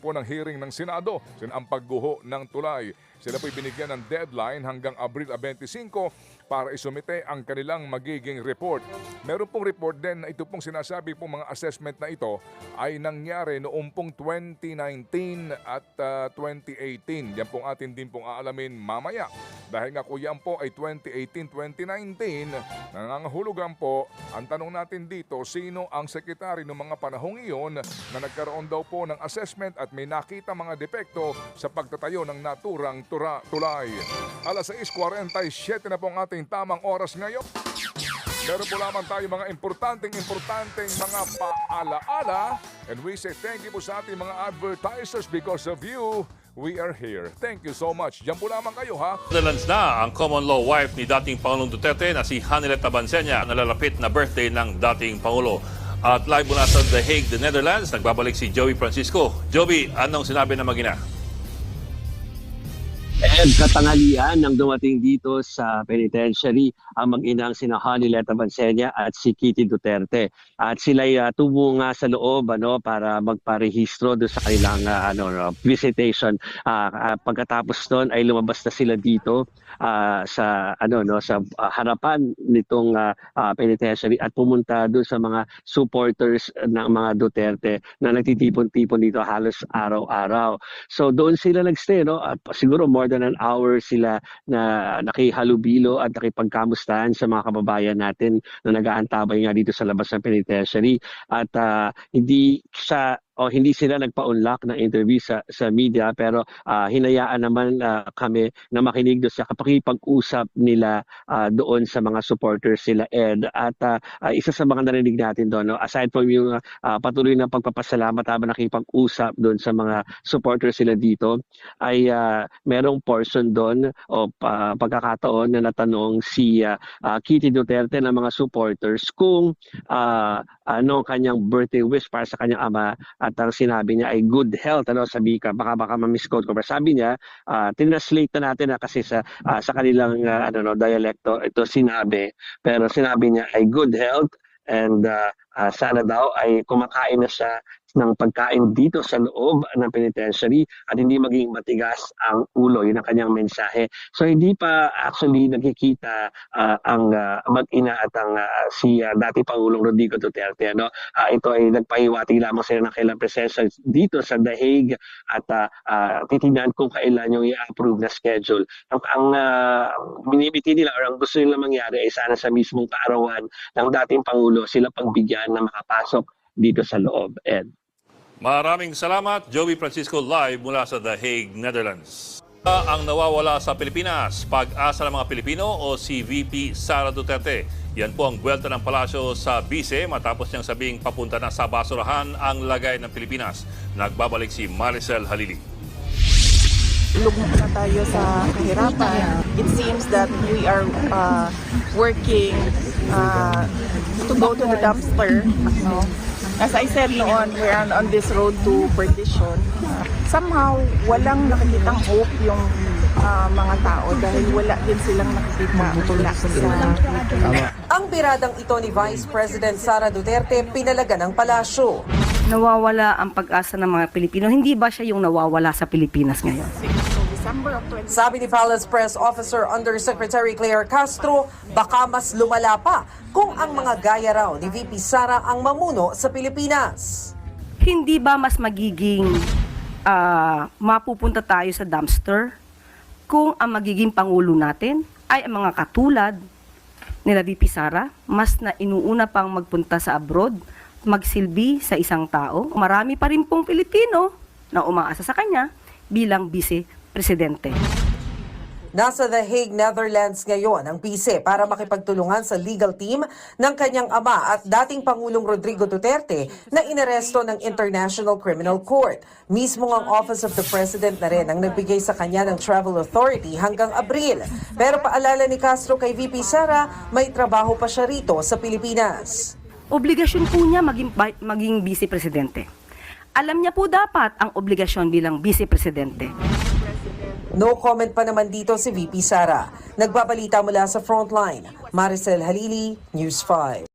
po ng hearing ng Senado, ang pagguho ng tulay. Sila po'y binigyan ng deadline hanggang Abril 25 para isumite ang kanilang magiging report. Meron pong report din na ito pong sinasabi pong mga assessment na ito ay nangyari noong pong 2019 at 2018. Yan pong atin din pong aalamin mamaya. Dahil nga po yan po ay 2018-2019, nangangahulugan po, ang tanong natin dito, sino ang sekretary ng mga panahong iyon na nagkaroon daw po ng assessment at may nakita mga depekto sa pagtatayo ng naturang tulay. Alas 6:47 na po ang ating tamang oras ngayon. Meron po lamang tayo mga importanteng mga paalaala. And we say thank you po sa ating mga advertisers. Because of you, we are here. Thank you so much. Diyan po lamang kayo, ha? Netherlands na ang common law wife ni dating Pangulong Duterte na si Hanilet Abansenia, nalalapit na birthday ng dating Pangulo. At live mula sa The Hague, the Netherlands, nagbabalik si Joey Francisco. Joey, anong sinabi ng mag-ina? Katanghalian nang dumating dito sa penitentiary ang mag-inang sina Hanilet Abansenia at si Kitty Duterte. At sila'y tumunga sa loob para magparehistro doon sa kanilang visitation. Pagkatapos noon ay lumabas na sila dito sa harapan nitong penitentiary at pumunta doon sa mga supporters ng mga Duterte na nagtitipon-tipon dito halos araw-araw. So doon sila nagstay, at siguro more than an hour sila na nakihalubilo at nakipagkamustahan sa mga kababayan natin na nag-aantabay nga dito sa labas ng penitentiary. At hindi sila nagpa-unlock ng interview sa media, pero hinayaan naman kami na makinig doon sa pakipag-usap nila doon sa mga supporters sila Ed. At isa sa mga narinig natin doon, aside from yung patuloy na pagpapasalamat habang nakipag-usap doon sa mga supporters sila dito, ay merong portion doon o pagkakataon na natanong si Kitty Duterte ng mga supporters kung ano kanyang birthday wish para sa kanyang ama. At ang sinabi niya ay good health, sabi ka, baka ma-misquote ko. Pero sabi niya, tinranslate na natin kasi sa kanilang dialekto ito sinabi. Pero sinabi niya ay good health and sana daw ay kumakain na siya ng pagkain dito sa loob ng penitentiary at hindi maging matigas ang ulo. Yun ang kanyang mensahe. So hindi pa actually nakikita ang mag-ina at ang si dati Pangulong Rodrigo Duterte. Ito ay nagpahiwati lamang sila ng kailang presensya dito sa The Hague at titignan kung kailan yung i-approve na schedule. Ang binibiti nila or ang gusto nila mangyari ay sana sa mismong kaarawan ng dating Pangulo sila pagbigyan na makapasok dito sa loob. Ed. Maraming salamat, Joey Francisco, live mula sa The Hague, Netherlands. Ang nawawala sa Pilipinas, pag-asa ng mga Pilipino o si VP Sara Duterte? Yan po ang buwelta ng palasyo sa Bise matapos niyang sabing papunta na sa basurahan ang lagay ng Pilipinas. Nagbabalik si Maricel Halili. Lugmok na tayo sa kahirapan. It seems that we are working to go to the dumpster. As I said noon, we are on this road to perdition. Somehow, walang nakikitang hope yung mga tao dahil wala din silang nakikita mula sa Ang biradang ito ni Vice President Sara Duterte pinalaga ng palasyo. Nawawala ang pag-asa ng mga Pilipino. Hindi ba siya yung nawawala sa Pilipinas ngayon? Sabi ni Palace Press Officer Undersecretary Claire Castro, baka mas lumala pa kung ang mga gaya raw ni VP Sara ang mamuno sa Pilipinas. Hindi ba mas magiging mapupunta tayo sa dumpster kung ang magiging Pangulo natin ay ang mga katulad nila VP Sara, mas na inuuna pang magpunta sa abroad, magsilbi sa isang tao? Marami pa rin pong Pilipino na umaasa sa kanya bilang Vice Presidente. Nasa The Hague, Netherlands ngayon ang Bise para makipagtulungan sa legal team ng kanyang ama at dating Pangulong Rodrigo Duterte na inaresto ng International Criminal Court. Mismo ang Office of the President na rin ang nagbigay sa kanya ng travel authority hanggang Abril. Pero paalala ni Castro kay VP Sara, may trabaho pa siya rito sa Pilipinas. Obligasyon po niya maging Vice Presidente. Alam niya po dapat ang obligasyon bilang Vice Presidente. No comment pa naman dito si VP Sara. Nagbabalita mula sa Frontline. Maricel Halili, News 5.